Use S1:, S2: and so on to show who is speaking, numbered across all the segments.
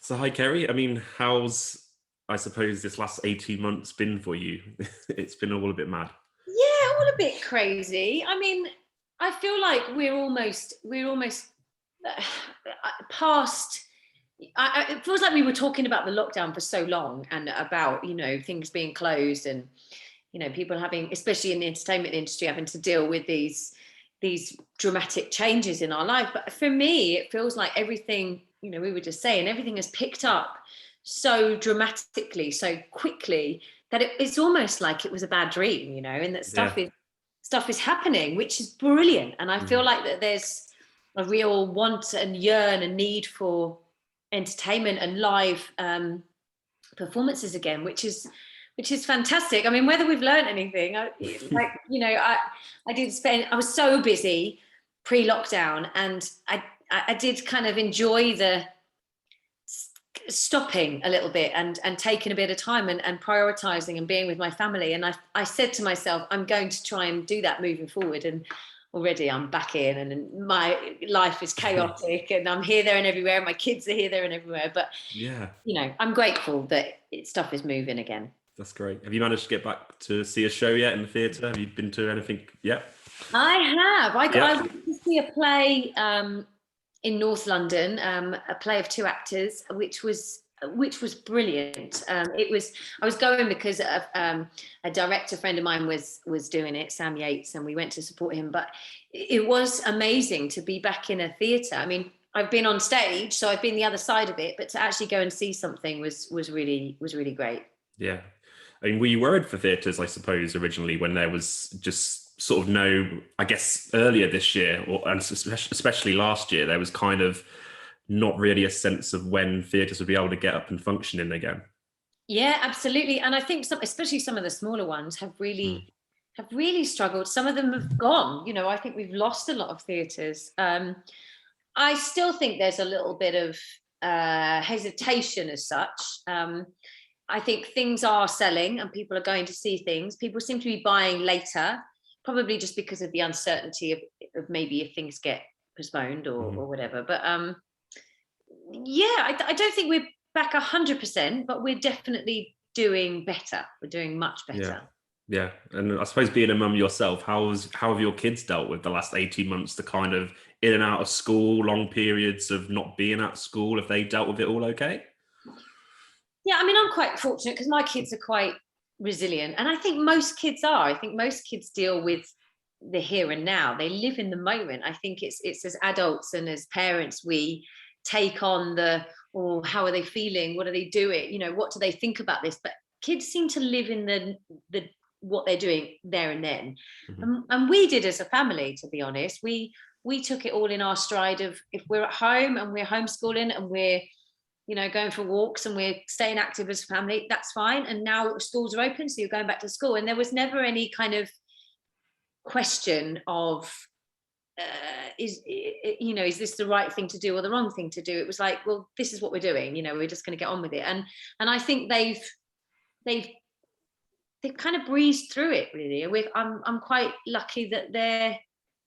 S1: So hi Kerry. I mean, how's I suppose this last 18 months been for you? It's been all a bit mad.
S2: Yeah, all a bit crazy. I mean, I feel like we're almost uh, past. It feels like we were talking about the lockdown for so long, and about things being closed, and people having, especially in the entertainment industry, having to deal with these dramatic changes in our life. But for me, it feels like everything, we were just saying, everything has picked up so dramatically, so quickly, that it's almost like it was a bad dream, and that
S1: Yeah.
S2: stuff is happening, which is brilliant. And I feel
S1: Mhm.
S2: like that there's a real want and yearn and need for entertainment and live performances again, which is fantastic. I mean, whether we've learned anything, I was so busy pre-lockdown, and I did kind of enjoy the stopping a little bit, and taking a bit of time, and prioritizing and being with my family. And I said to myself, I'm going to try and do that moving forward. And already I'm back in, and my life is chaotic, and I'm here, there, and everywhere. And my kids are here, there, and everywhere. But
S1: Yeah,
S2: I'm grateful that stuff is moving again.
S1: that's great. Have you managed to get back to see a show yet in the theatre? Have you been to anything yet?
S2: I have. I
S1: Yeah.
S2: went to see a play in North London, a play of two actors, which was brilliant. It was I was going because a director friend of mine was doing it, Sam Yates, and we went to support him. But it was amazing to be back in a theatre. I mean, I've been on stage, so I've been the other side of it, but to actually go and see something was really great.
S1: Yeah. I mean, were you worried for theatres, I suppose, originally when there was just sort of no, I guess earlier this year, and especially last year, there was kind of not really a sense of when theatres would be able to get up and functioning again.
S2: Yeah, absolutely. And I think especially some of the smaller ones
S1: Mm.
S2: have really struggled. Some of them have gone. I think we've lost a lot of theatres. I still think there's a little bit of hesitation as such. I think things are selling, and people are going to see things. People seem to be buying later, probably just because of the uncertainty of maybe if things get postponed, or
S1: Mhm.
S2: whatever. But yeah, I don't think we're back 100%, but we're definitely doing better. We're doing much
S1: Yeah.
S2: better.
S1: Yeah. And I suppose being a mum yourself, how have your kids dealt with the last 18 months, the kind of in and out of school, long periods of not being at school? Have they dealt with it all okay?
S2: Yeah, I mean, I'm quite fortunate because my kids are quite resilient, and I think most kids are. I think most kids deal with the here and now. They live in the moment. I think it's as adults and as parents, we take on or how are they feeling? What are they doing? What do they think about this? But kids seem to live in the what they're doing there and then.
S1: Mhm.
S2: And we did as a family, to be honest. We took it all in our stride of, if we're at home and we're homeschooling and we're going for walks and we're staying active as a family, that's fine. And now schools are open, so you're going back to school. And there was never any kind of question of, is this the right thing to do or the wrong thing to do? It was like, well, this is what we're doing. We're just going to get on with it. And I think they've they've kind of breezed through it, really. I'm quite lucky that they're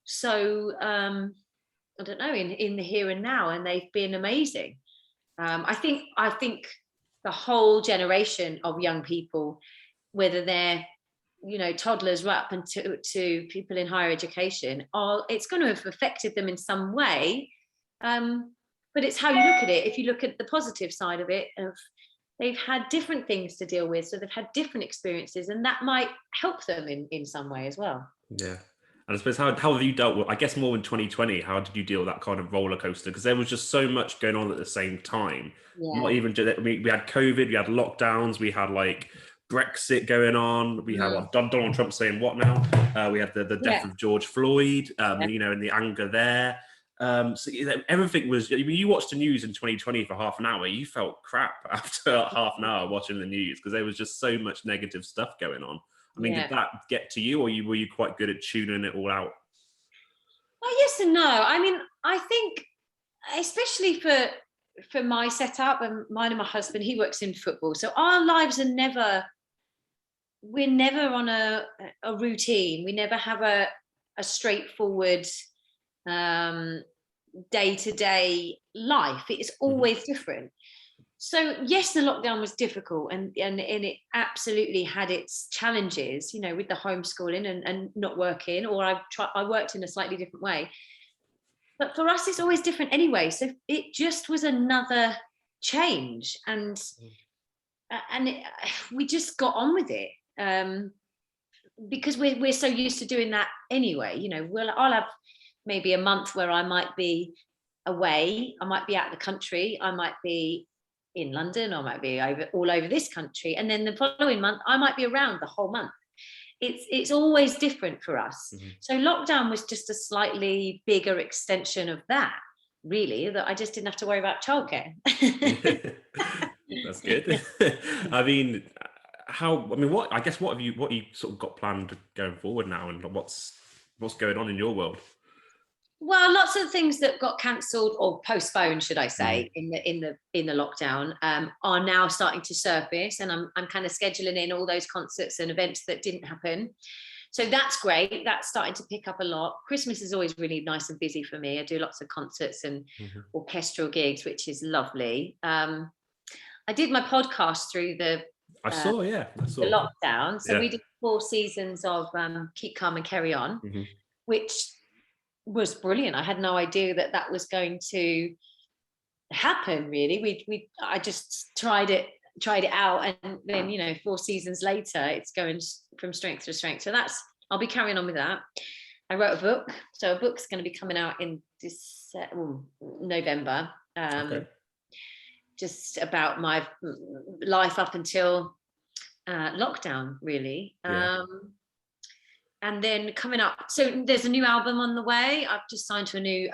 S2: so I don't know, in the here and now, and they've been amazing. I think the whole generation of young people, whether they're toddlers right up and to people in higher education, it's going to have affected them in some way. But it's how you look at it. If you look at the positive side of it, they've had different things to deal with, so they've had different experiences, and that might help them in some way as well.
S1: Yeah. And I suppose how have you dealt with, I guess more in 2020, how did you deal with that kind of roller coaster? Because there was just so much going on at the same time. Not
S2: Yeah.
S1: even just, I mean, we had COVID, we had lockdowns, we had like Brexit going on, we had
S2: Mm.
S1: what, Donald Trump saying what now? We had the death
S2: Yeah.
S1: of George Floyd,
S2: Yeah.
S1: and the anger there. So everything was, I mean, you watched the news in 2020 for half an hour, you felt crap after half an hour watching the news because there was just so much negative stuff going on. I mean, did
S2: Yeah.
S1: that get to you, or were you quite good at tuning it all out?
S2: Well, yes and no. I mean, I think, especially for my setup, and mine and my husband, he works in football, so our lives are never we're never on a routine. We never have a straightforward um day-to-day life. It's
S1: Mhm.
S2: always different. So yes, the lockdown was difficult, and it absolutely had its challenges, you know, with the homeschooling and not working, or I worked in a slightly different way. But for us, it's always different anyway. So it just was another change, and we just got on with it, because we're so used to doing that anyway. You know, I'll have maybe a month where I might be away, I might be out of the country, I might be in London, I might be all over this country, and then the following month I might be around the whole month. It's always different for us. So lockdown was just a slightly bigger extension of that, really, that I just didn't have to worry about childcare.
S1: That's good. I mean, what have you sort of got planned going forward now, and what's going on in your world?
S2: Well, lots of things that got cancelled or postponed, should I say, in the lockdown, are now starting to surface, and I'm kind of scheduling in all those concerts and events that didn't happen. So that's great. That's starting to pick up a lot. Christmas is always really nice and busy for me. I do lots of concerts and orchestral gigs, which is lovely. I did my podcast through the lockdown. So we did 4 seasons of Keep Calm and Carry On, which was brilliant. I had no idea that was going to happen, really. I just tried it out, and then, you know, 4 seasons later it's going from strength to strength. So I'll be carrying on with that. I wrote a book, so a book's going to be coming out in November, just about my life up until lockdown, really. And then coming up, so there's a new album on the way. I've just signed to a new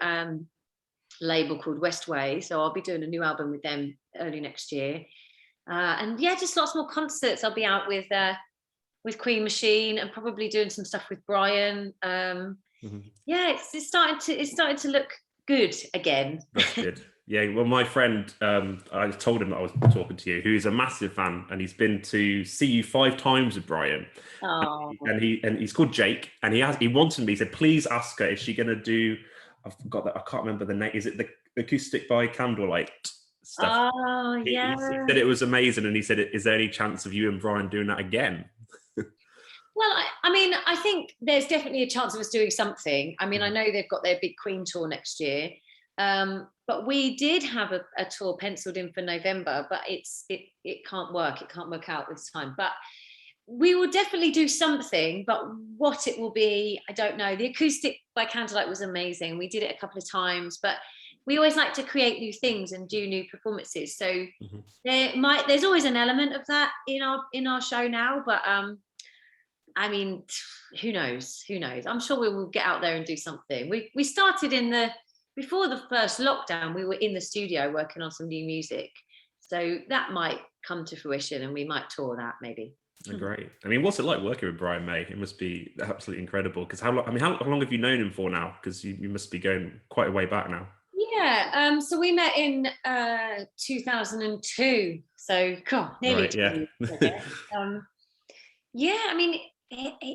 S2: label called Westway, so I'll be doing a new album with them early next year. And yeah, just lots more concerts. I'll be out with Queen Machine, and probably doing some stuff with Brian. Yeah, it's starting to look good again.
S1: That's good. Yeah, well, my friend, I told him that I was talking to you, who's a massive fan, and he's been to see you 5 times with Brian.
S2: Oh.
S1: And he's called Jake, and he wanted me. He said, please ask her if she's going to do. I've forgot that. I can't remember the name. Is it the acoustic by candlelight stuff?
S2: Oh, yeah.
S1: He said it was amazing, and he said, is there any chance of you and Brian doing that again?
S2: Well, I mean, I think there's definitely a chance of us doing something. I mean, I know they've got their big Queen tour next year. But we did have a tour penciled in for November, but it can't work. It can't work out this time. But we will definitely do something, but what it will be, I don't know. The acoustic by candlelight was amazing. We did it a couple of times, but we always like to create new things and do new performances. So there's always an element of that in our show now, but I mean, who knows? I'm sure we will get out there and do something. We started before the first lockdown, we were in the studio working on some new music. So that might come to fruition, and we might tour that maybe.
S1: Great. I mean, what's it like working with Brian May? It must be absolutely incredible. Because how long have you known him for now? Because you must be going quite a way back now.
S2: Yeah. So we met in 2002. So nearly 2 years, I guess. Yeah. I mean,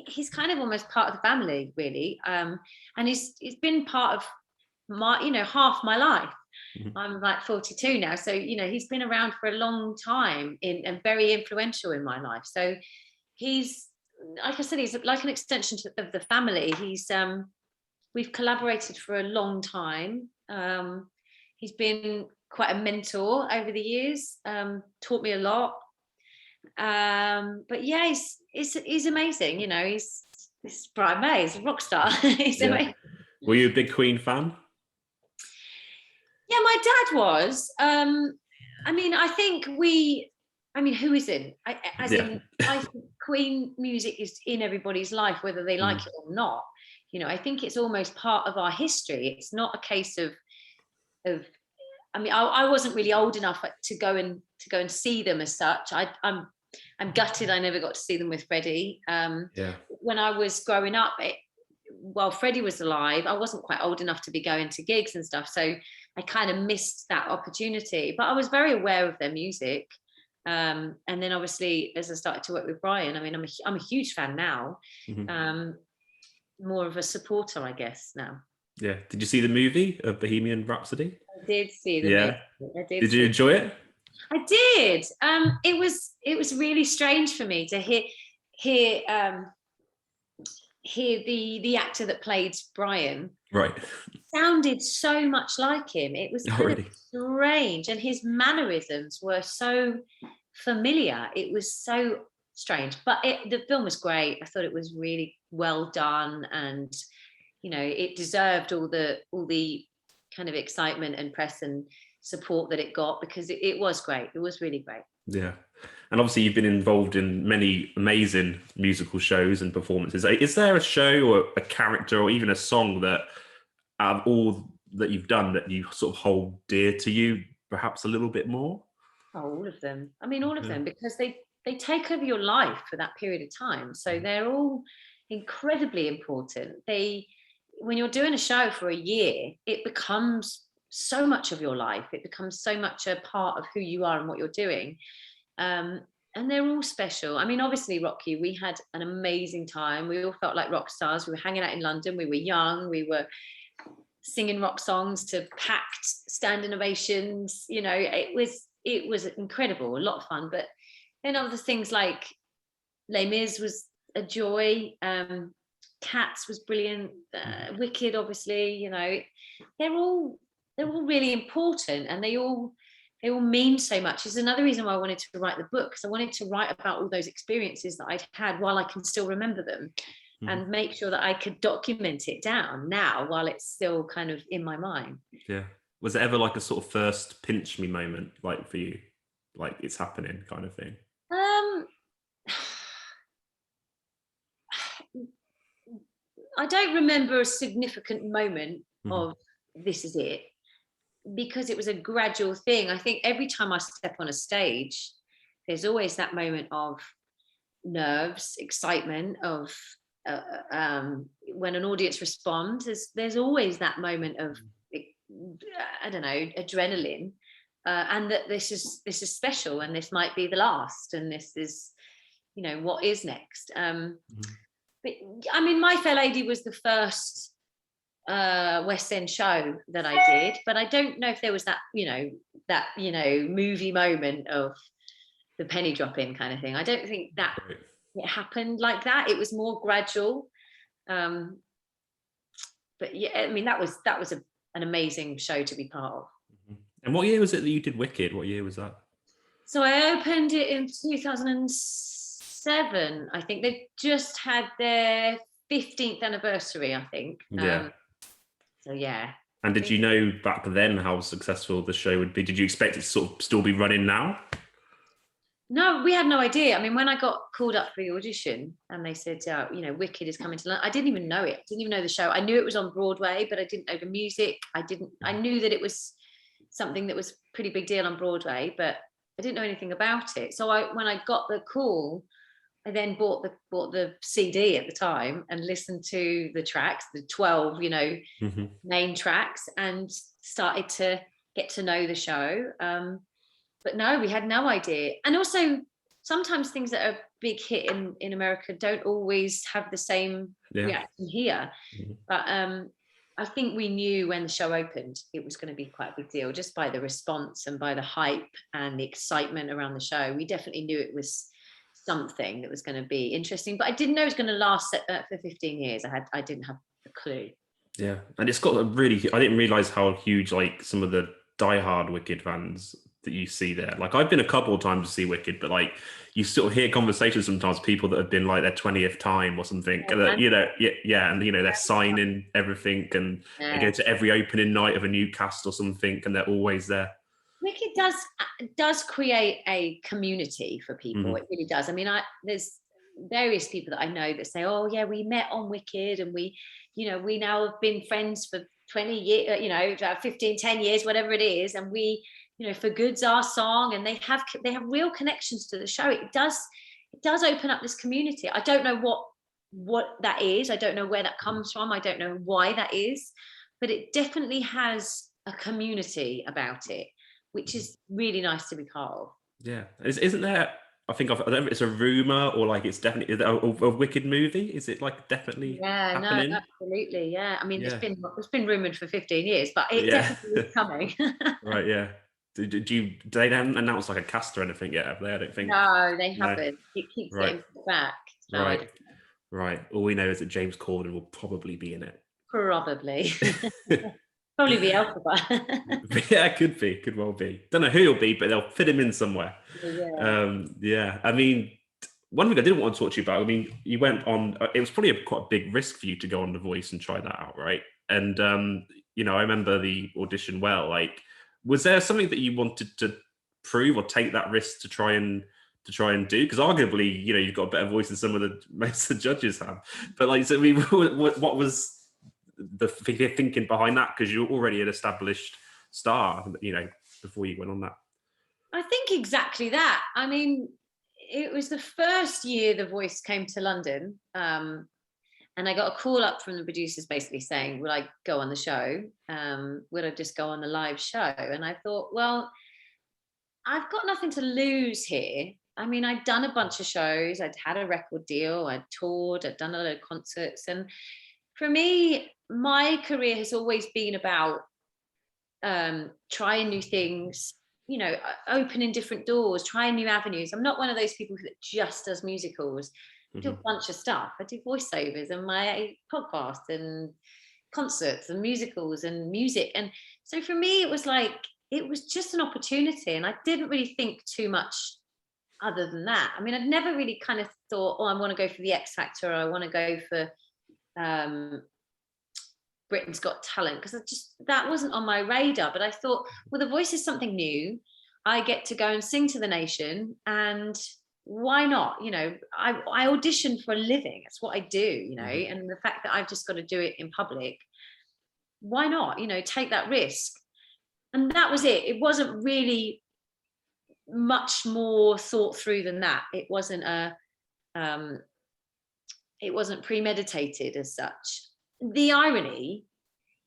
S2: he's kind of almost part of the family, really. And he's been part of half my life. I'm like 42 now, so he's been around for a long time and very influential in my life. So he's, like I said, he's like an extension of the family. We've collaborated for a long time. He's been quite a mentor over the years, taught me a lot. But yeah, he's amazing. He's Brian May. He's a rock star. He's amazing.
S1: Were you a big Queen fan?
S2: Yeah, my dad was. I mean, who isn't? I think Queen music is in everybody's life, whether they like it or not. I think it's almost part of our history. It's not a case of. I mean, I wasn't really old enough to go and see them as such. I'm gutted I never got to see them with Freddie. When I was growing up, while Freddie was alive, I wasn't quite old enough to be going to gigs and stuff. So I kind of missed that opportunity, but I was very aware of their music. And then obviously, as I started to work with Brian, I mean, I'm a huge fan now. More of a supporter, I guess, now.
S1: Yeah. Did you see the movie of Bohemian Rhapsody?
S2: I did see the movie.
S1: Did you enjoy it?
S2: I did. It was really strange for me to hear the actor that played Brian.
S1: Right.
S2: Sounded so much like him. It was
S1: Oh,
S2: kind of
S1: really?
S2: strange, and his mannerisms were so familiar. It was so strange, but the film was great. I thought it was really well done, and it deserved all the kind of excitement and press and support that it got, because it was great. It was really great.
S1: Yeah. And obviously you've been involved in many amazing musical shows and performances. Is there a show or a character or even a song that out of all that you've done that you sort of hold dear to you perhaps a little bit more?
S2: Oh, all of them. I mean, all of
S1: Yeah.
S2: them, because they take over your life for that period of time. So they're all incredibly important. When you're doing a show for a year, it becomes so much of your life. It becomes so much a part of who you are and what you're doing. And they're all special. I mean, obviously, Rocky, we had an amazing time. We all felt like rock stars. We were hanging out in London. We were young. We were singing rock songs to packed standing ovations. It was incredible, a lot of fun. But then other things like Les Mis was a joy. Cats was brilliant. Wicked, obviously. They're all really important, and they all mean so much. It's another reason why I wanted to write the book, because I wanted to write about all those experiences that I'd had while I can still remember them, and make sure that I could document it down now while it's still kind of in my mind.
S1: Yeah. Was it ever like a sort of first pinch me moment, like for you, like it's happening kind of thing?
S2: I don't remember a significant moment of this is it, because it was a gradual thing. I think every time I step on a stage, there's always that moment of nerves, excitement, of when an audience responds. There's always that moment of, I don't know, adrenaline, and that this is special, and this might be the last, and this is, what is next. But I mean, My Fair Lady was the first West End show that I did, but I don't know if there was that movie moment of the penny dropping kind of thing. I don't think that it happened like that. It was more gradual. But yeah, I mean, that was an amazing show to be part of.
S1: And what year was it that you did Wicked? What year was that?
S2: So I opened it in 2007. I think they just had their 15th anniversary, I think.
S1: Yeah.
S2: So yeah.
S1: And did you know back then how successful the show would be? Did you expect it to sort of still be running now?
S2: No, we had no idea. I mean, when I got called up for the audition and they said, Wicked is coming to London, I didn't even know it. I didn't even know the show. I knew it was on Broadway, but I didn't know the music. I knew that it was something that was a pretty big deal on Broadway, but I didn't know anything about it. So when I got the call, I then bought the CD at the time and listened to the tracks, the 12, main tracks, and started to get to know the show. But no, we had no idea. And also, sometimes things that are a big hit in America don't always have the same reaction here. But I think we knew when the show opened, it was going to be quite a big deal, just by the response and by the hype and the excitement around the show. We definitely knew it was something that was going to be interesting, but I didn't know it was going to last for 15 years. I didn't have a clue. Yeah.
S1: And it's got I didn't realize how huge, like, some of the diehard Wicked fans that you see there. Like, I've been a couple of times to see Wicked, but like, you sort of hear conversations sometimes, people that have been like their 20th time or something, and they're signing everything, and they go to every opening night of a new cast or something, and they're always there.
S2: Wicked does create a community for people. It really does. I mean, there's various people that I know that say, "Oh yeah, we met on Wicked, and we now have been friends for 20 years, 15, 10 years, whatever it is, and we, For Good's our song," and they have real connections to the show. It does open up this community. I don't know what that is. I don't know where that comes from. I don't know why that is, but it definitely has a community about it, which is really nice to be part of.
S1: Yeah. Isn't there, I don't know if it's a rumor or like it's definitely a Wicked movie? Is it like definitely happening?
S2: No, absolutely. Yeah. I mean, it's been rumored for 15 years, but it definitely is coming.
S1: Right. Yeah. do they don't announce like a cast or anything yet, have they? I don't think.
S2: No, they
S1: No.
S2: haven't. It keeps
S1: Right.
S2: getting put back. So I
S1: Right.
S2: don't,
S1: Right. All we know is that James Corden will probably be in it.
S2: probably. Probably be Alphabet.
S1: Yeah, it could be. Could well be. Don't know who he'll be, but they'll fit him in somewhere.
S2: Yeah.
S1: Yeah. I mean, one thing I didn't want to talk to you about. I mean, you went on. It was probably quite a big risk for you to go on The Voice and try that out, right? And I remember the audition well. Like, was there something that you wanted to prove or take that risk to try and do? Because arguably, you've got a better voice than some of the most of the judges have. But like, so, I mean, what was the thinking behind that? Because you're already an established star, before you went on that.
S2: I think exactly that. I mean, it was the first year The Voice came to London. And I got a call up from the producers basically saying, would I go on the show? Would I just go on the live show? And I thought, well, I've got nothing to lose here. I mean, I'd done a bunch of shows. I'd had a record deal. I'd toured. I'd done a lot of concerts. And for me, my career has always been about trying new things, opening different doors, trying new avenues. I'm not one of those people that just does musicals. I do a bunch of stuff. I do voiceovers and my podcast and concerts and musicals and music. And so for me, it was just an opportunity. And I didn't really think too much other than that. I mean, I'd never really kind of thought, I want to go for the X Factor, or I want to go for Britain's Got Talent, because that wasn't on my radar. But I thought, well, The Voice is something new. I get to go and sing to the nation, and why not? I audition for a living. That's what I do, and the fact that I've just got to do it in public, why not, take that risk? And that was it. It wasn't really much more thought through than that. It wasn't premeditated as such. The irony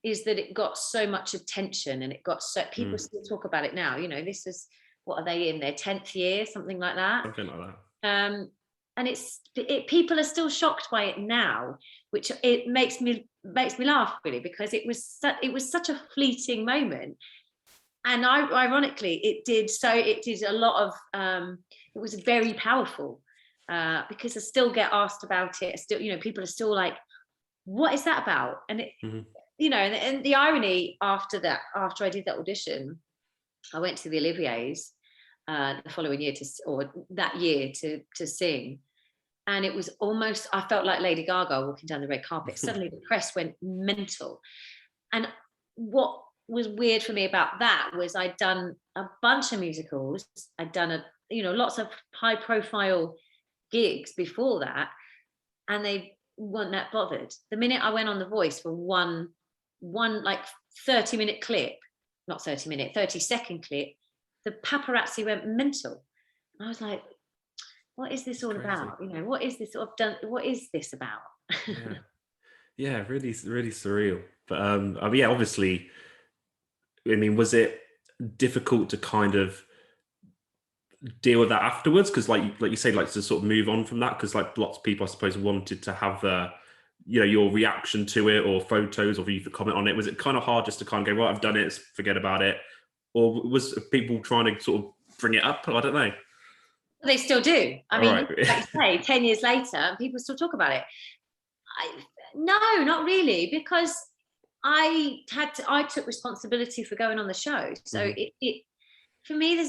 S2: is that it got so much attention, and it got so people still talk about it now. This is, what are they in their 10th year, something like that?
S1: Something like
S2: that. And people are still shocked by it now, which it makes me laugh, really, because it was such a fleeting moment. And ironically, it did a lot of. It was very powerful because I still get asked about it. Still, people are still like, "What is that about?" And it, and the irony after I did that audition, I went to the Olivier's the following year to sing, and it was almost, I felt like Lady Gaga walking down the red carpet. Suddenly, the press went mental, and what was weird for me about that was I'd done a bunch of musicals. I'd done lots of high profile gigs before that, and they weren't that bothered. The minute I went on The Voice for one like 30-minute clip, not 30-minute, 30-second clip, the paparazzi went mental. I was like, what is this all about? What is this what is this about?
S1: Yeah, really, really surreal. But obviously, I mean, was it difficult to kind of deal with that afterwards? Because like you say, like to sort of move on from that, because like lots of people, I suppose, wanted to have your reaction to it, or photos, or for you to comment on it. Was it kind of hard just to kind of go, well, I've done it, forget about it? Or was people trying to sort of bring it up? I don't know.
S2: They still do. I mean,
S1: right.
S2: Like you say, 10 years later, people still talk about it. No, not really, because I took responsibility for going on the show. So it for me, there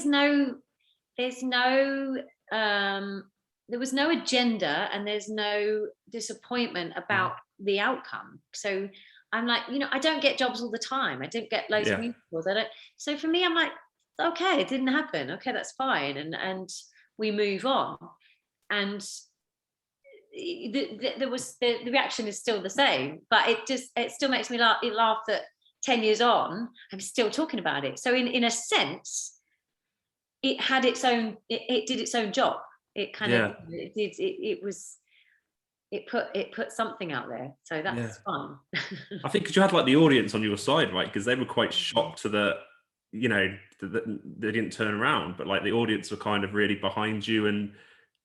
S2: was no agenda, and there's no disappointment about the outcome. So I'm like, I don't get jobs all the time. I don't get loads of musicals. So for me, I'm like, okay, it didn't happen. Okay, that's fine. And we move on. And the reaction is still the same, but it still makes me laugh that 10 years on, I'm still talking about it. So in a sense, it had its own, it did its own job. It kind of, it put something out there. So that's fun.
S1: I think because you had like the audience on your side, right? Because they were quite shocked that, that they didn't turn around, but like the audience were kind of really behind you, and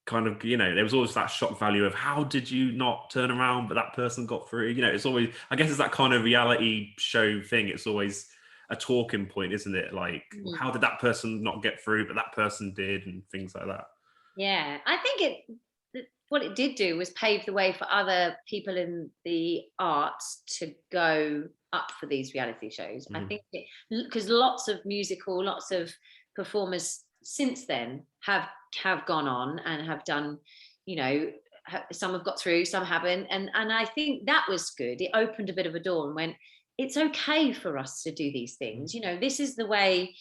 S1: kind of, there was always that shock value of how did you not turn around, but that person got through. It's always, I guess it's that kind of reality show thing. It's always, a talking point, isn't it? Like, how did that person not get through, but that person did, and things like that.
S2: Yeah, I think what it did do was pave the way for other people in the arts to go up for these reality shows. I think because lots of lots of performers since then have gone on and have done, you know, some have got through, some haven't, and I think that was good. It opened a bit of a door and went, it's okay for us to do these things. You know, this is the way.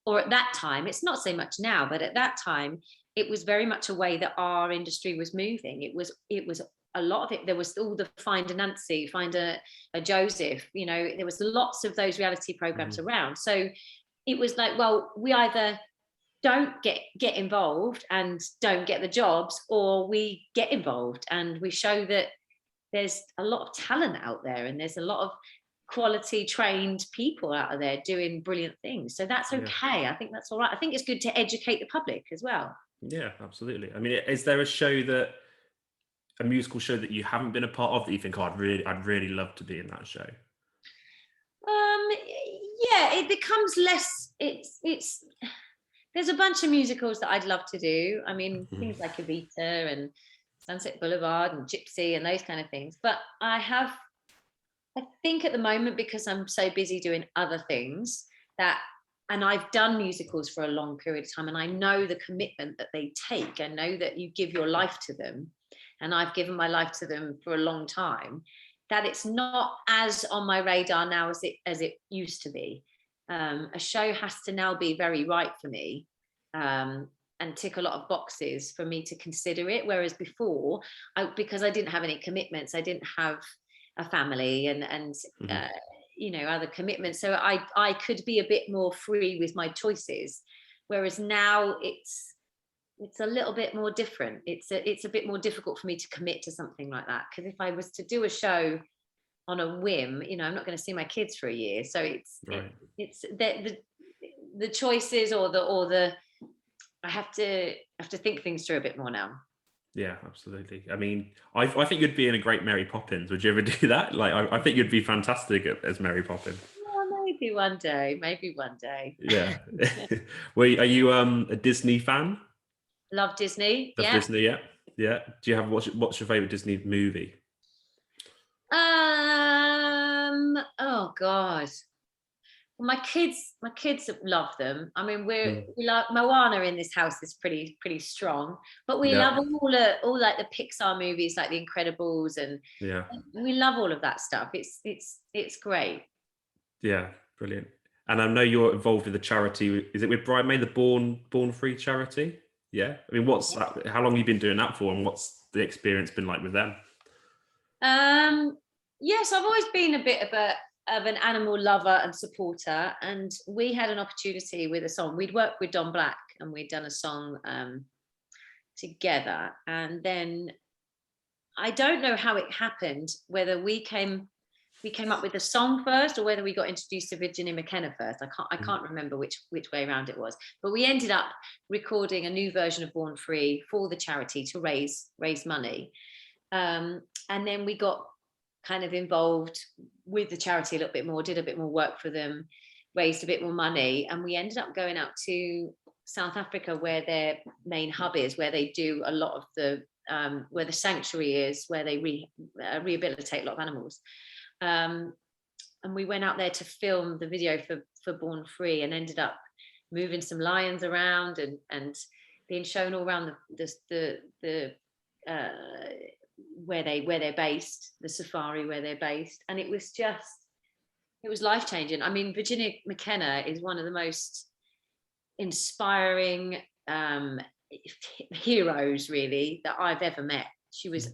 S2: Or at that time, it's not so much now, but at that time, it was very much a way that our industry was moving. It was a lot of it. There was all the Find a Nancy, Find a Joseph. You know, there was lots of those reality programs around. So it was like, well, we either don't get involved and don't get the jobs, or we get involved and we show that there's a lot of talent out there, and there's a lot of quality trained people out of there doing brilliant things. So that's okay. I think that's all right. I think it's good to educate the public as well.
S1: Yeah, absolutely. I mean, is there a musical show that you haven't been a part of that you think, oh, I'd really love to be in that show?
S2: Yeah, it becomes less. It's there's a bunch of musicals that I'd love to do. I mean, things like Evita and Sunset Boulevard and Gypsy and those kind of things. But I think at the moment, because I'm so busy doing other things, and I've done musicals for a long period of time, and I know the commitment that they take. I know that you give your life to them, and I've given my life to them for a long time, that it's not as on my radar now as it used to be. A show has to now be very right for me, and tick a lot of boxes for me to consider it. Whereas before, because I didn't have any commitments, I didn't have a family and you know, other commitments, so I could be a bit more free with my choices, whereas now it's a little bit more different. It's a bit more difficult for me to commit to something like that, because if I was to do a show on a whim, you know, I'm not going to see my kids for a year, so it's the choices or the I have to think things through a bit more now.
S1: Yeah, absolutely. I mean, I think you'd be in a great Mary Poppins. Would you ever do that? Like, I think you'd be fantastic as Mary Poppins.
S2: Oh, maybe one day.
S1: Yeah. Well, are you a Disney fan?
S2: Love Disney.
S1: Love
S2: Yeah.
S1: Disney, yeah. Yeah. Do you have what's your favorite Disney movie?
S2: Oh God. Well, my kids love them. I mean, we love Moana in this house is pretty strong, but we love all like the Pixar movies, like The Incredibles, and we love all of that stuff. It's great.
S1: Yeah, brilliant. And I know you're involved with the charity. Is it with Bridemaid, the Born Free charity? Yeah. I mean, what's that? How long have you been doing that for, and what's the experience been like with them?
S2: Yes, I've always been a bit of an animal lover and supporter, and we had an opportunity with a song. We'd worked with Don Black and we'd done a song together, and then I don't know how it happened, whether we came up with the song first or whether we got introduced to Virginia McKenna first. I can't remember which way around it was, but we ended up recording a new version of Born Free for the charity to raise money, and then we got kind of involved with the charity a little bit more, did a bit more work for them, raised a bit more money, and we ended up going out to South Africa, where their main hub is, where they do a lot of the where the sanctuary is, where they rehabilitate a lot of animals, and we went out there to film the video for Born Free, and ended up moving some lions around and being shown all around the where they're based, the safari where they're based, and it was life-changing. I mean, Virginia McKenna is one of the most inspiring heroes, really, that I've ever met. She is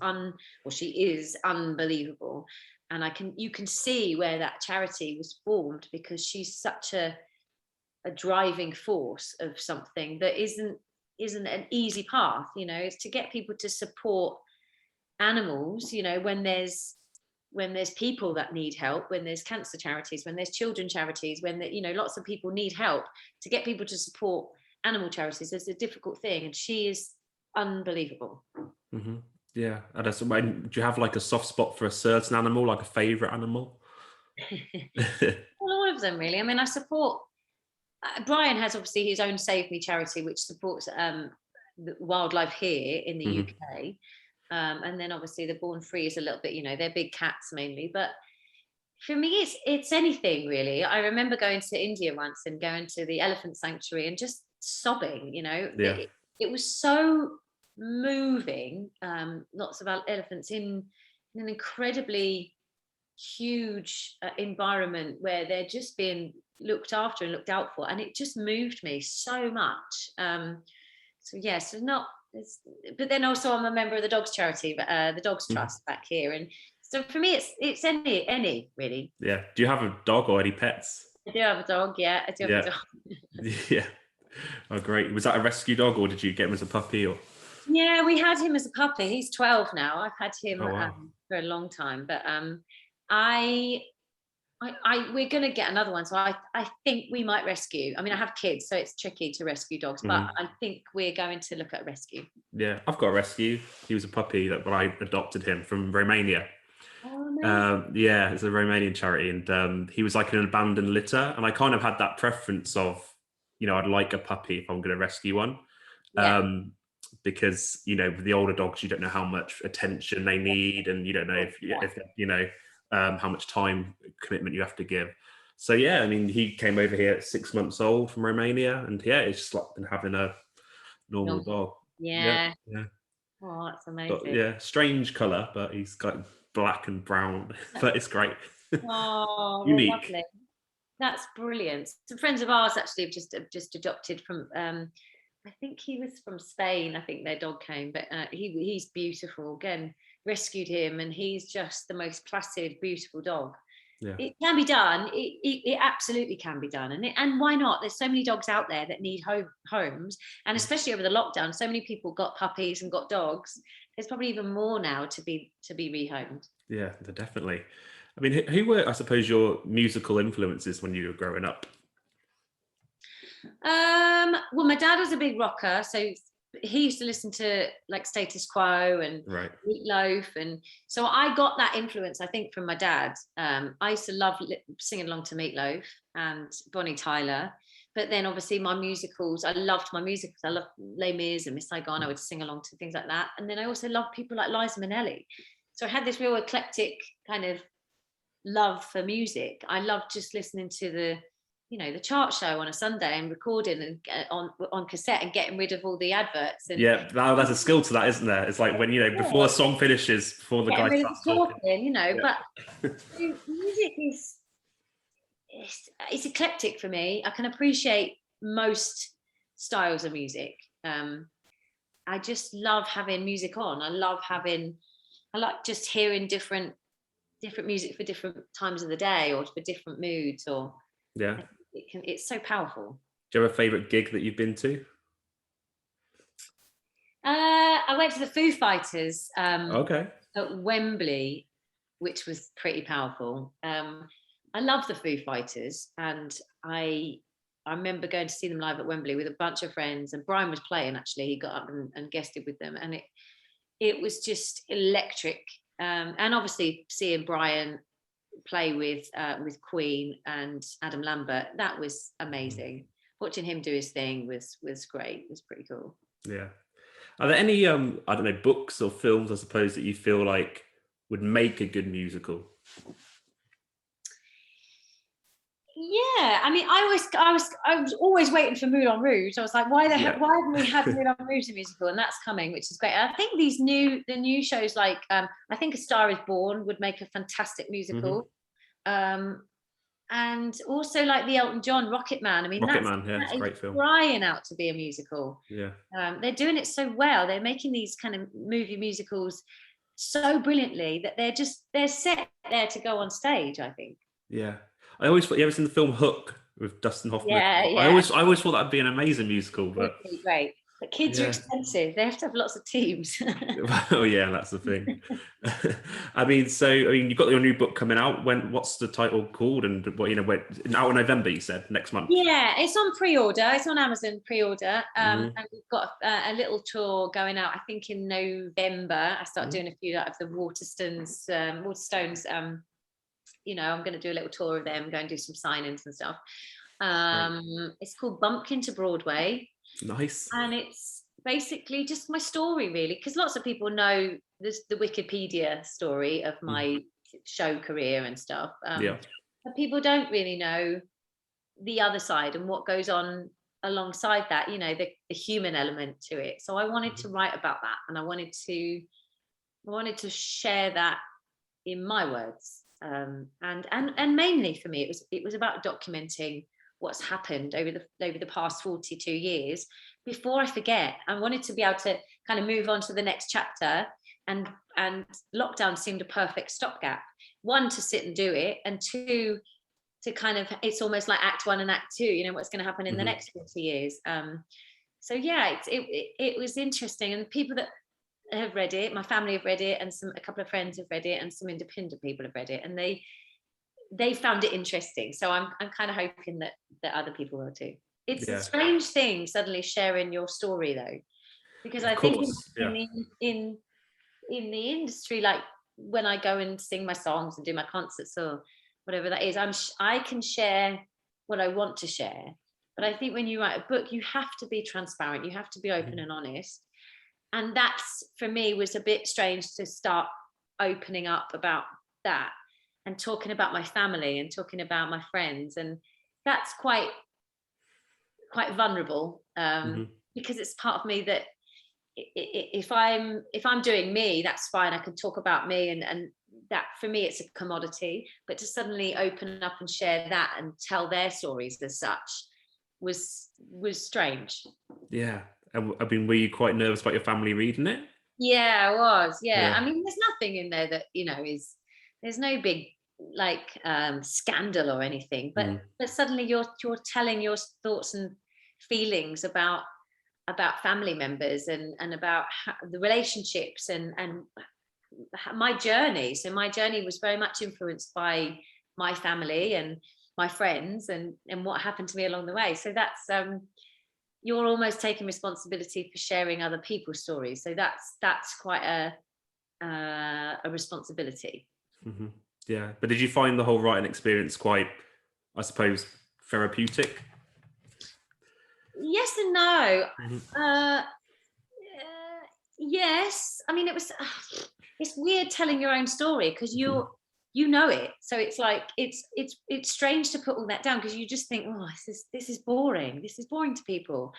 S2: unbelievable, and you can see where that charity was formed, because she's such a driving force of something that isn't an easy path. You know, it's to get people to support animals, you know, when there's people that need help, when there's cancer charities, when there's children charities, when you know, lots of people need help. To get people to support animal charities is a difficult thing, and she is unbelievable.
S1: Yeah. And do you have like a soft spot for a certain animal, like a favorite animal?
S2: Well, all of them really. I mean, I support. Brian has obviously his own Save Me charity, which supports the wildlife here in the
S1: Hmm.
S2: UK. And then obviously the Born Free is a little bit, they're big cats mainly. But for me, it's anything really. I remember going to India once and going to the elephant sanctuary and just sobbing.
S1: Yeah.
S2: It was so moving. Lots of elephants in an incredibly huge environment where they're just being looked after and looked out for, and it just moved me so much. So yes, so not. But then also I'm a member of the dogs charity, the Dogs
S1: Mhm.
S2: Trust back here, and so for me it's any really.
S1: Yeah. Do you have a dog or any pets?
S2: I do have a dog. Yeah, I do have a
S1: Yeah.
S2: dog.
S1: Yeah. Oh, great. Was that a rescue dog, or did you get him as a puppy? Or
S2: Yeah, we had him as a puppy. He's 12 now. I've had him
S1: oh wow.
S2: for a long time, but I we're going to get another one. So I think we might rescue. I mean, I have kids, so it's tricky to rescue dogs, but
S1: Mhm.
S2: I think we're going to look at rescue.
S1: Yeah, I've got a rescue. He was a puppy that when I adopted him from Romania.
S2: Oh, amazing.
S1: Yeah, it's a Romanian charity, and he was like an abandoned litter. And I kind of had that preference of, I'd like a puppy if I'm going to rescue one,
S2: Yeah.
S1: because with the older dogs, you don't know how much attention they need, and you don't know if how much time commitment you have to give. So yeah, I mean, he came over here at 6 months old from Romania, and yeah, it's just like been having a normal
S2: No.
S1: dog. Yeah,
S2: Yeah.
S1: yeah.
S2: Oh, that's
S1: Got
S2: amazing.
S1: yeah, strange color, but he's got black and brown, but it's great.
S2: Oh, well,
S1: Unique.
S2: lovely. That's brilliant. Some friends of ours actually have just adopted from. I think he was from Spain. I think their dog came, but he's beautiful. Again, rescued him, and he's just the most placid, beautiful dog.
S1: Yeah.
S2: It can be done. It absolutely can be done, and why not? There's so many dogs out there that need homes, and especially over the lockdown, so many people got puppies and got dogs. There's probably even more now to be rehomed.
S1: Yeah, definitely. I mean, who were, I suppose, your musical influences when you were growing up?
S2: Well, my dad was a big rocker, so he used to listen to like Status Quo and
S1: Right.
S2: Meatloaf, and so I got that influence, I think, from my dad. I used to love singing along to Meatloaf and Bonnie Tyler, but then obviously my musicals, I loved my musicals. I loved Les Mis and Miss Saigon. I would sing along to things like that, and then I also loved people like Liza Minnelli. So I had this real eclectic kind of love for music. I loved just listening to the chart show on a Sunday and recording and on cassette and getting rid of all the adverts and
S1: Yeah, there's a skill to that, isn't there? It's like when before a song finishes, before the
S2: getting
S1: guy
S2: rid of
S1: starts
S2: the
S1: talking.
S2: talking,
S1: Yeah.
S2: but music is it's eclectic for me. I can appreciate most styles of music. I just love having music on. I like just hearing different music for different times of the day or for different moods, or
S1: Yeah.
S2: it's so powerful.
S1: Do you have a favorite gig that you've been to?
S2: I went to the Foo Fighters
S1: Okay.
S2: at Wembley, which was pretty powerful. I love the Foo Fighters, and I remember going to see them live at Wembley with a bunch of friends, and Brian was playing. Actually, he got up and guested with them, and it was just electric. And obviously, seeing Brian play with Queen and Adam Lambert, that was amazing. Watching him do his thing was great. It was pretty cool.
S1: Yeah. Are there any I don't know, books or films, I suppose, that you feel like would make a good musical?
S2: Yeah, I mean, I was always waiting for Moulin Rouge. I was like, why
S1: Yeah.
S2: why haven't we had Moulin Rouge the musical? And that's coming, which is great. I think the new shows like I think A Star Is Born would make a fantastic musical. And also like the Elton John Rocket Man. I mean,
S1: Rocket Man, yeah,
S2: that
S1: it's a
S2: is
S1: great film.
S2: crying out to be a musical.
S1: Yeah.
S2: They're doing it so well. They're making these kind of movie musicals so brilliantly that they're set there to go on stage, I think.
S1: Yeah. I always thought, you ever seen the film Hook with Dustin Hoffman?
S2: Yeah,
S1: I
S2: yeah.
S1: always thought that'd be an amazing musical, but
S2: Really great. But kids are
S1: yeah.
S2: expensive. They have to have lots of teams.
S1: Oh yeah, that's the thing. I mean, you've got your new book coming out. What's the title called, and what out in November? You said next month.
S2: Yeah, it's on pre-order. It's on Amazon pre-order, and
S1: Mhm.
S2: we've got a little tour going out. I think in November. I start
S1: Mhm.
S2: doing a few out of the Waterstones I'm going to do a little tour of them, go and do some signings and stuff.
S1: Right.
S2: It's called Bumpkin to Broadway,
S1: Nice.
S2: and it's basically just my story, really, because lots of people know the Wikipedia story of my show career and stuff.
S1: Yeah.
S2: But people don't really know the other side and what goes on alongside that, the human element to it. So I wanted to write about that, and I wanted to share that in my words. And mainly for me, it was about documenting what's happened over the past 42 years before I forget. I wanted to be able to kind of move on to the next chapter, and lockdown seemed a perfect stopgap. One, to sit and do it, and two, to kind of, it's almost like act one and act two, what's going to happen in the next 40 years. So yeah, it was interesting, and people that have read it, my family have read it, and a couple of friends have read it, and some independent people have read it, and they found it interesting. So I'm kind of hoping that other people will too. It's a strange thing suddenly sharing your story though, because I think in the industry, like when I go and sing my songs and do my concerts or whatever that is, I can share what I want to share. But I think when you write a book, you have to be transparent, you have to be open and honest. And that's, for me, was a bit strange to start opening up about that and talking about my family and talking about my friends. And that's quite vulnerable, because it's part of me that if I'm doing me, that's fine. I can talk about me, and that, for me, it's a commodity. But to suddenly open up and share that and tell their stories as such was strange.
S1: Yeah. I mean, were you quite nervous about your family reading it?
S2: Yeah, I was. Yeah.
S1: Yeah.
S2: I mean, there's nothing in there that, there's no big like scandal or anything, but suddenly you're telling your thoughts and feelings about family members and about the relationships and my journey. So my journey was very much influenced by my family and my friends and what happened to me along the way. So that's you're almost taking responsibility for sharing other people's stories. So that's quite a responsibility.
S1: Yeah. But did you find the whole writing experience quite, I suppose, therapeutic?
S2: Yes and no. Yes. I mean, it's weird telling your own story because you know it. So it's like it's strange to put all that down because you just think, oh, this is boring. This is boring to people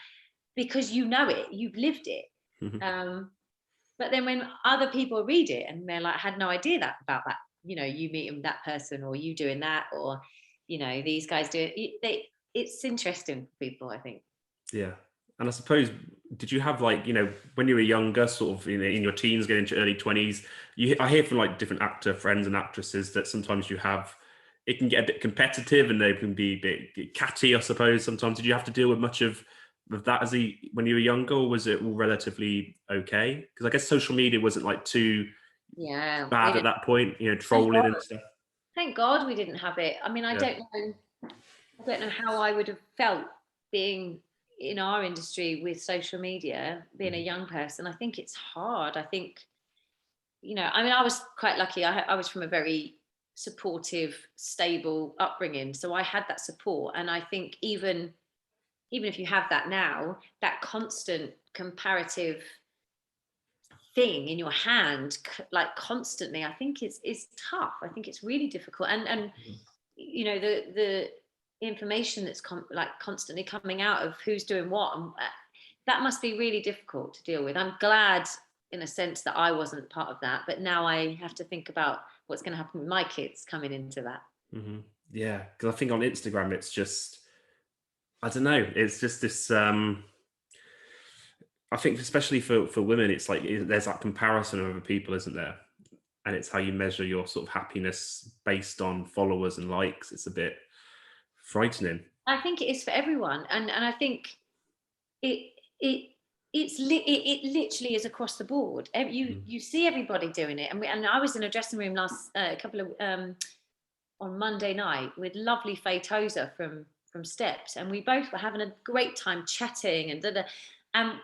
S2: because you know it, you've lived it. But then when other people read it and they're like, I had no idea about that, you meeting that person or you doing that, or these guys do it. It's interesting for people, I think.
S1: Yeah. And I suppose, did you have like, when you were younger, sort of in your teens, getting into early 20s, I hear from like different actor friends and actresses that sometimes it can get a bit competitive and they can be a bit catty, I suppose. Sometimes did you have to deal with much of that when you were younger, or was it all relatively okay? Because I guess social media wasn't like too bad at that point, trolling and stuff.
S2: Thank God we didn't have it. I mean, I don't know how I would have felt being in our industry with social media, being a young person. I think it's hard. I think, I mean, I was quite lucky. I was from a very supportive, stable upbringing. So I had that support. And I think even if you have that now, that constant comparative thing in your hand, like constantly, I think is tough. I think it's really difficult. And the information that's constantly coming out of who's doing what, and that must be really difficult to deal with. I'm glad in a sense that I wasn't part of that, but now I have to think about what's going to happen with my kids coming into that.
S1: Yeah, because I think on Instagram it's just, I don't know, it's just this I think especially for women, it's like there's that comparison of other people, isn't there? And it's how you measure your sort of happiness based on followers and likes. It's a bit frightening.
S2: I think it is for everyone, and I think it literally is across the board. You see everybody doing it, and I was in a dressing room last on Monday night with lovely Faye Tozer from Steps, and we both were having a great time chatting and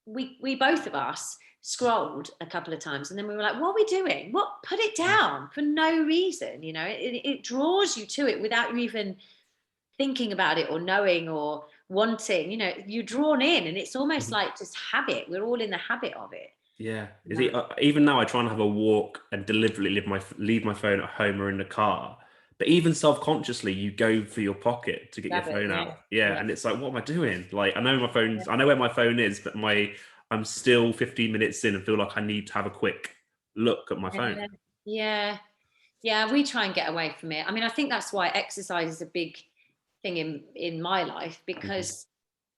S2: we both of us scrolled a couple of times, and then we were like, what are we doing? Put it down for no reason. It draws you to it without you even thinking about it or knowing or wanting. You're drawn in, and it's almost like just habit. We're all in the habit of it.
S1: Yeah. Even now I try and have a walk and deliberately leave my phone at home or in the car. But even self-consciously, you go for your pocket to get your phone out. Yeah. And it's like, what am I doing? Like, I know I know where my phone is, but I'm still 15 minutes in and feel like I need to have a quick look at my phone.
S2: Yeah. We try and get away from it. I mean, I think that's why exercise is a big thing in my life, because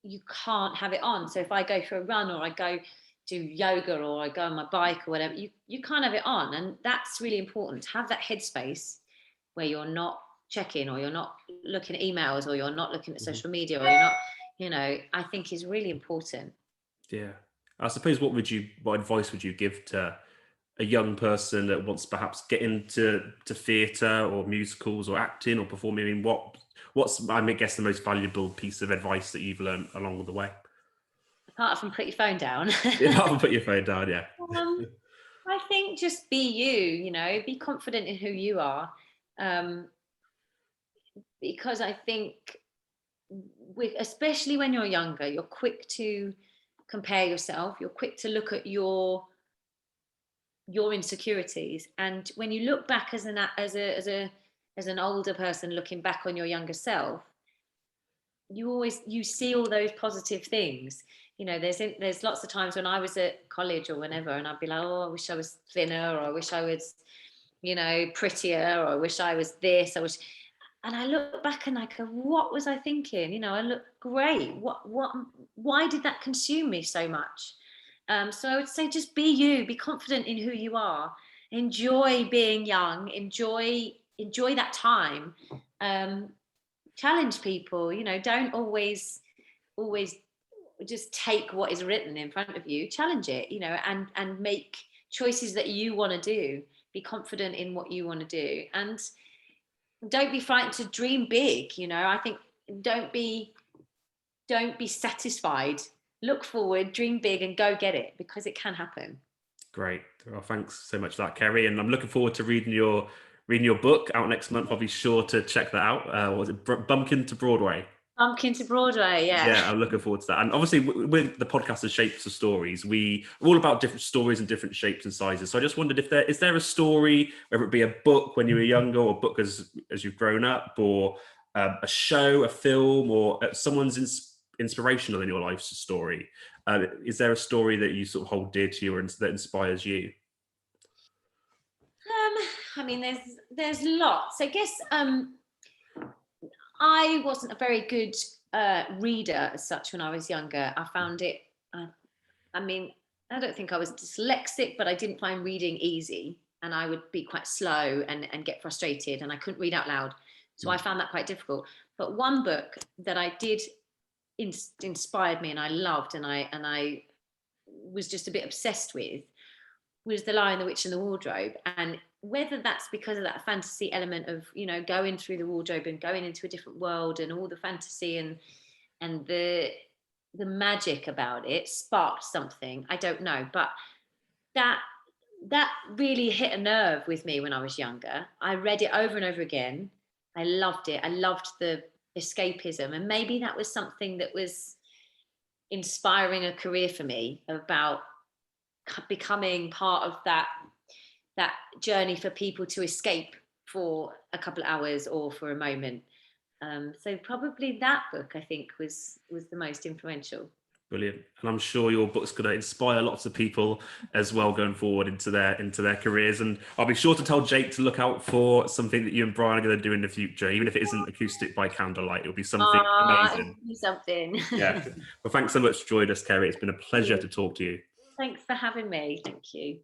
S2: you can't have it on. So if I go for a run, or I go do yoga, or I go on my bike or whatever, you can't have it on. And that's really important, to have that headspace where you're not checking, or you're not looking at emails, or you're not looking at social media, or you're not, I think is really important.
S1: Yeah. I suppose what advice would you give to a young person that wants to perhaps get into theatre or musicals or acting or performing? I mean, what's I guess the most valuable piece of advice that you've learned along the way?
S2: Apart from put your phone down.
S1: Apart from put your phone down, yeah.
S2: I think just be you, be confident in who you are. Because I think especially when you're younger, you're quick to compare yourself. You're quick to look at your insecurities. And when you look back as an older person looking back on your younger self, you see all those positive things. There's lots of times when I was at college or whenever, and I'd be like, oh, I wish I was thinner, or I wish I was, prettier, or I wish I was this, and I look back and I go, what was I thinking? I look great. Why did that consume me so much? So I would say, just be you, be confident in who you are, enjoy being young, enjoy that time, challenge people, don't always just take what is written in front of you, challenge it, and make choices that you want to do, be confident in what you want to do, and don't be frightened to dream big. I think don't be satisfied. Look forward, dream big, and go get it, because it can happen.
S1: Great. Well, thanks so much for that, Kerry. And I'm looking forward to reading your book out next month. I'll be sure to check that out. What was it? Bumpkin to Broadway.
S2: Bumpkin to Broadway, yeah.
S1: Yeah, I'm looking forward to that. And obviously, with the podcast of Shapes of Stories, we're all about different stories and different shapes and sizes. So I just wondered, is there a story, whether it be a book when you were younger, or a book as you've grown up, or a show, a film, or someone's inspirational in your life's story? Is there a story that you sort of hold dear to you, or that inspires you?
S2: I mean, there's lots. I guess I wasn't a very good reader as such when I was younger. I found it, I mean, I don't think I was dyslexic, but I didn't find reading easy, and I would be quite slow and get frustrated, and I couldn't read out loud. So I found that quite difficult. But one book that I did inspired me, and I loved, and I was just a bit obsessed with, was The Lion, the Witch and the Wardrobe. And whether that's because of that fantasy element of, going through the wardrobe and going into a different world, and all the fantasy and the magic about it sparked something, I don't know. But that really hit a nerve with me when I was younger. I read it over and over again. I loved it. I loved the escapism. And maybe that was something that was inspiring a career for me, about becoming part of that journey for people to escape for a couple of hours or for a moment. So probably that book, I think, was the most influential.
S1: Brilliant. And I'm sure your book's going to inspire lots of people as well going forward into their careers. And I'll be sure to tell Jake to look out for something that you and Brian are going to do in the future, even if it isn't acoustic by candlelight. It'll be something amazing.
S2: Something.
S1: Yeah. Well, thanks so much for joining us, Kerry. It's been a pleasure to talk to you.
S2: Thanks for having me. Thank you.